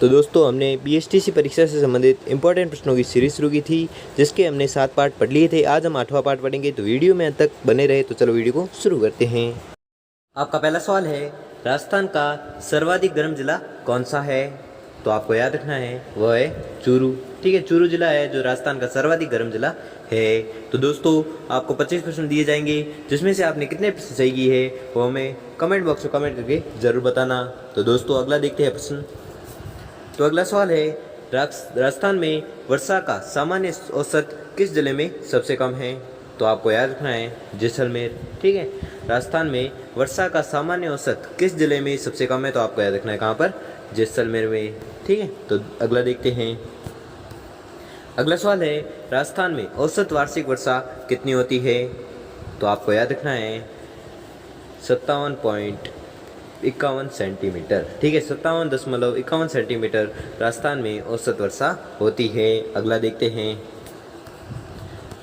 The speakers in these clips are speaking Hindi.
तो दोस्तों हमने बीएसटीसी परीक्षा से संबंधित इंपॉर्टेंट प्रश्नों की सीरीज शुरू की थी, जिसके हमने 7 पार्ट पढ़ लिए थे। आज हम 8वां पार्ट पढ़ेंगे, तो वीडियो में अंत तक बने रहे। तो चलो वीडियो को शुरू करते हैं। आपका पहला सवाल है, राजस्थान का सर्वाधिक गर्म जिला कौन सा है? तो आपको याद रखना है वह है चूरू। ठीक है, चूरू जिला है जो राजस्थान का सर्वाधिक गर्म जिला है। तो दोस्तों आपको 25 प्रश्न दिए जाएंगे, जिसमें से आपने कितने प्रश्न सही किए हैं वो हमें कमेंट बॉक्स में कमेंट करके जरूर बताना। तो दोस्तों अगला देखते हैं प्रश्न। तो अगला सवाल है, राजस्थान में वर्षा का सामान्य औसत किस जिले में सबसे कम है? तो आपको याद रखना है जैसलमेर। ठीक है, राजस्थान में वर्षा का सामान्य औसत किस जिले में सबसे कम है? तो आपको याद रखना है कहाँ पर? जैसलमेर में। ठीक है, तो अगला देखते हैं। अगला सवाल है, राजस्थान में औसत वार्षिक वर्षा कितनी होती है? तो आपको याद रखना है 57.51 सेंटीमीटर। ठीक है, 57.51 सेंटीमीटर राजस्थान में औसत वर्षा होती है। अगला देखते हैं।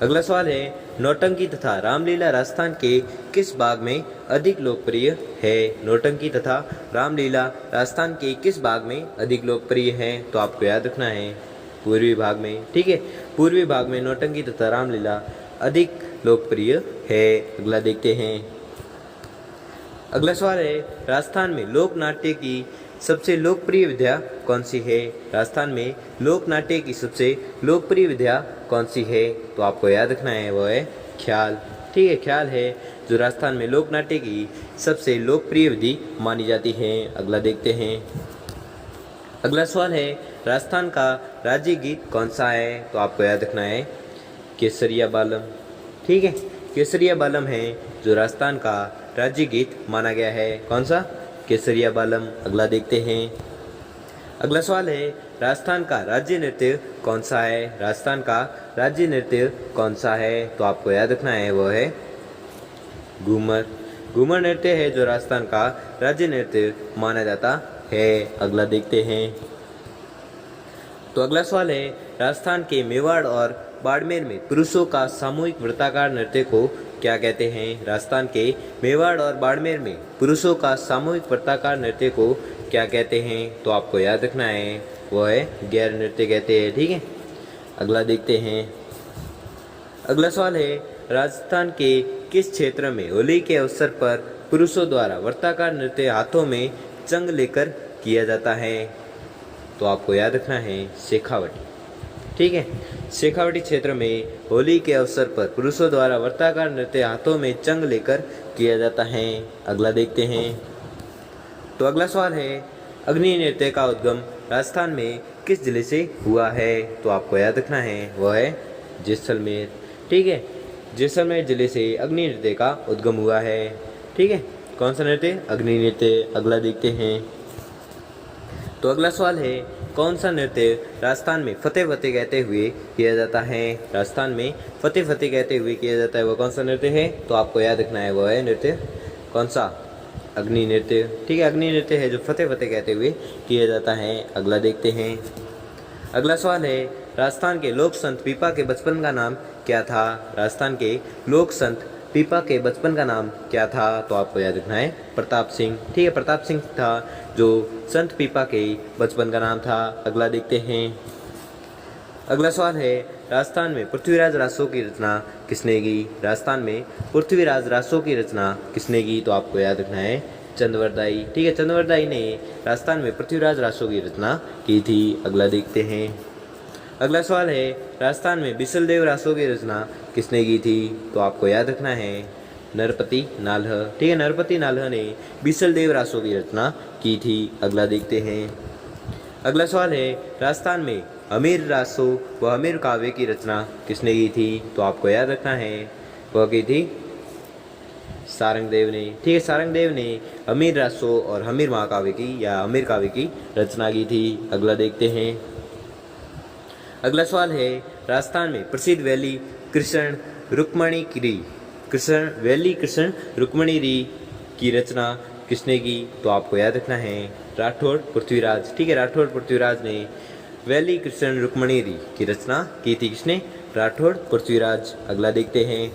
अगला सवाल है, नौटंकी तथा रामलीला राजस्थान के किस भाग में अधिक लोकप्रिय है? नौटंकी तथा रामलीला राजस्थान के किस भाग में अधिक लोकप्रिय है? तो आपको याद रखना है पूर्वी भाग में। ठीक है, पूर्वी भाग में नौटंकी तथा रामलीला अधिक लोकप्रिय है। अगला देखते हैं। अगला सवाल है, राजस्थान में लोक नाट्य की सबसे लोकप्रिय विधा कौन सी है? राजस्थान में लोक नाट्य की सबसे लोकप्रिय विधा कौन सी है? तो आपको याद रखना है वह है ख्याल। ठीक है, ख्याल है जो राजस्थान में लोक नाट्य की सबसे लोकप्रिय विधि मानी जाती है। अगला देखते हैं। अगला सवाल है, राजस्थान का राज्य गीत कौन सा है? तो आपको याद रखना है केसरिया बालम। ठीक है, केसरिया बालम है जो राजस्थान का राज्य गीत माना गया है। कौन सा? केसरिया बालम। अगला देखते हैं। अगला सवाल है, राजस्थान का राज्य नृत्य कौन सा है? राजस्थान का राज्य नृत्य कौन सा है? तो आपको याद रखना है वह है घूमर। घूमर नृत्य है जो राजस्थान का राज्य नृत्य माना जाता है। अगला देखते हैं। तो अगला सवाल है, राजस्थान के मेवाड़ और बाड़मेर में पुरुषों का सामूहिक वृत्ताकार नृत्य को क्या कहते हैं? राजस्थान के मेवाड़ और बाड़मेर में पुरुषों का सामूहिक वृत्ताकार नृत्य को क्या कहते हैं? तो आपको याद रखना है वह है गैर नृत्य कहते हैं। ठीक है, अगला देखते हैं। अगला सवाल है, राजस्थान के किस क्षेत्र में होली के अवसर पर पुरुषों द्वारा वृत्ताकार नृत्य हाथों में चंग लेकर किया जाता है? तो आपको याद रखना है शेखावटी। ठीक है, शेखावटी क्षेत्र में होली के अवसर पर पुरुषों द्वारा वृत्ताकार नृत्य हाथों में चंग लेकर किया जाता है। अगला देखते हैं। तो अगला सवाल है, अग्नि नृत्य का उद्गम राजस्थान में किस जिले से हुआ है? तो आपको याद रखना है वह है जैसलमेर। ठीक है, जैसलमेर जिले से अग्नि नृत्य का उद्गम हुआ है। ठीक है, कौन सा नृत्य? अग्नि नृत्य। अगला देखते हैं। तो अगला सवाल है, कौन सा नृत्य राजस्थान में फतेह फतेह कहते हुए किया जाता है? राजस्थान में फतेह फतेह कहते हुए किया जाता है, वह कौन सा नृत्य है? तो आपको याद रखना है वह है नृत्य कौन सा? अग्नि नृत्य। ठीक है, अग्नि नृत्य है जो फतेह फतेह कहते हुए किया जाता है। अगला देखते हैं। अगला सवाल है, राजस्थान के लोक संत पीपा के बचपन का नाम क्या था? राजस्थान के लोक संत पीपा के बचपन का नाम क्या था? तो आपको याद रखना है प्रताप सिंह। ठीक है, प्रताप सिंह था जो संत पीपा के बचपन का नाम था। अगला देखते हैं। अगला सवाल है, राजस्थान में पृथ्वीराज रासो की रचना किसने की? राजस्थान में पृथ्वीराज रासो की रचना किसने की? तो आपको याद रखना है चंद्रवरदाई। ठीक है, चंद्रवरदाई ने राजस्थान में पृथ्वीराज रासो की रचना की थी। अगला देखते हैं। अगला सवाल है, राजस्थान में बिसलदेव रासो की रचना किसने की थी? तो आपको याद रखना है नरपति नाल्ह। ठीक है, नरपति नाल्ह ने बिसलदेव रासो की रचना की थी। अगला देखते हैं। अगला सवाल है, राजस्थान में हमीर रासो व हमीर काव्य की रचना किसने की थी? तो आपको याद रखना है वह की थी सारंगदेव ने। ठीक है, सारंगदेव ने हमीर रासो और हमीर महाकाव्य की या हमीर काव्य की रचना की थी। अगला देखते हैं। अगला सवाल है, राजस्थान में प्रसिद्ध वैली कृष्ण रुक्मणी री की रचना किसने की? तो आपको याद रखना है राठौड़ पृथ्वीराज। ठीक है, राठौड़ पृथ्वीराज ने वैली कृष्ण रुक्मणी री की रचना की थी। किसने? राठौड़ पृथ्वीराज। अगला देखते हैं।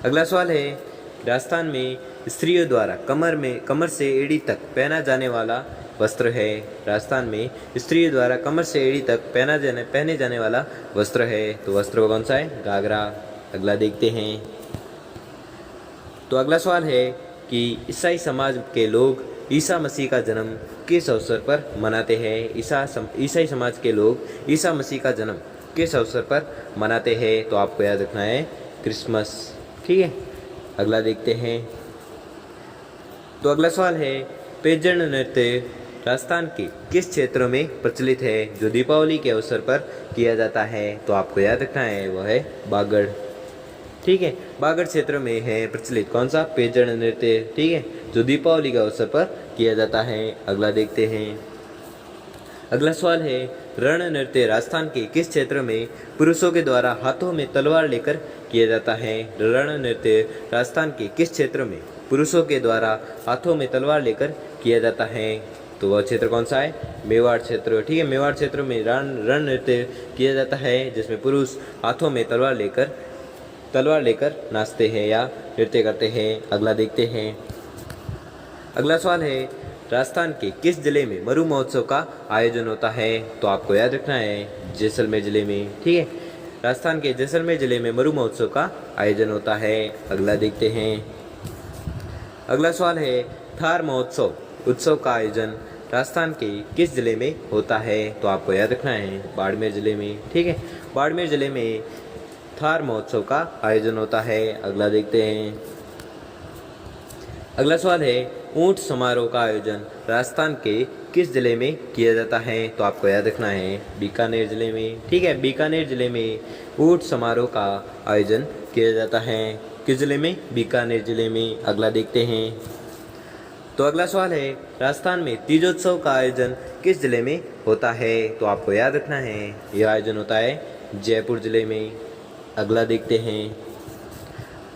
अगला सवाल है, राजस्थान में स्त्रियों द्वारा कमर से एड़ी तक पहना जाने वाला वस्त्र है। राजस्थान में स्त्रियों द्वारा कमर से एड़ी तक पहने जाने वाला वस्त्र है। तो वस्त्र कौन सा है? घाघरा। अगला देखते हैं। तो अगला सवाल है कि ईसाई समाज के लोग ईसा मसीह का जन्म किस अवसर पर मनाते हैं? ईसाई समाज के लोग ईसा मसीह का जन्म किस अवसर पर मनाते हैं? तो आपको याद रखना है क्रिसमस। ठीक है, अगला देखते हैं। तो अगला सवाल है पैंजण नृत्य राजस्थान के किस क्षेत्र में प्रचलित है जो दीपावली के अवसर पर किया जाता है? तो आपको याद रखना है वह है बागड़। ठीक है, बागड़ क्षेत्र में है प्रचलित कौन सा? पैंजण नृत्य। ठीक है, जो दीपावली के अवसर पर किया जाता है। अगला देखते हैं। अगला सवाल है रण नृत्य राजस्थान के किस क्षेत्र में पुरुषों के द्वारा हाथों में तलवार लेकर किया जाता है? रण नृत्य राजस्थान के किस क्षेत्र में पुरुषों के द्वारा हाथों में तलवार लेकर किया जाता है? तो वह क्षेत्र कौन सा है? मेवाड़ क्षेत्र। ठीक है, मेवाड़ क्षेत्र में रण नृत्य किया जाता है जिसमें पुरुष हाथों में तलवार लेकर नाचते हैं या नृत्य करते हैं। अगला देखते हैं। अगला सवाल है राजस्थान के किस जिले में मरु महोत्सव का आयोजन होता है? तो आपको याद रखना है जैसलमेर जिले में। ठीक है, राजस्थान के जैसलमेर जिले में मरु महोत्सव का आयोजन होता है। अगला देखते हैं। अगला सवाल है थार महोत्सव उत्सव का आयोजन राजस्थान के किस जिले में होता है? तो आपको याद रखना है बाड़मेर जिले में। ठीक है, बाड़मेर जिले में थार महोत्सव का आयोजन होता है। अगला देखते हैं। अगला सवाल है ऊंट समारोह का आयोजन राजस्थान के किस जिले में किया जाता है? तो आपको याद रखना है बीकानेर जिले में। ठीक है, बीकानेर जिले में ऊंट समारोह का आयोजन किया जाता है। किस जिले में? बीकानेर जिले में। अगला देखते हैं। तो अगला सवाल है राजस्थान में तीजोत्सव का आयोजन किस जिले में होता है? तो आपको याद रखना है यह आयोजन होता है जयपुर जिले में। अगला देखते हैं।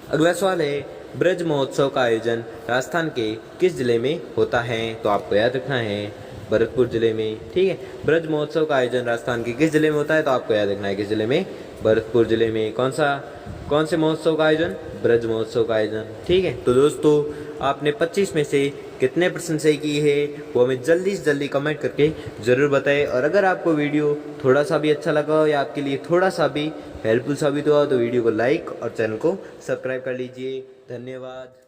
अगला सवाल है ब्रज महोत्सव का आयोजन राजस्थान के किस जिले में होता है? तो आपको याद रखना है भरतपुर जिले में। ठीक है, ब्रज महोत्सव का आयोजन राजस्थान के किस जिले में होता है? तो आपको याद रखना है किस जिले में? भरतपुर जिले में। कौन से महोत्सव का आयोजन? ब्रज महोत्सव का आयोजन। ठीक है, तो दोस्तों आपने 25 में से कितने % सही की है वो हमें जल्दी से जल्दी कमेंट करके ज़रूर बताएं। और अगर आपको वीडियो थोड़ा सा भी अच्छा लगा हो या आपके लिए थोड़ा सा भी हेल्पफुल साबित हुआ तो वीडियो को लाइक और चैनल को सब्सक्राइब कर लीजिए। धन्यवाद।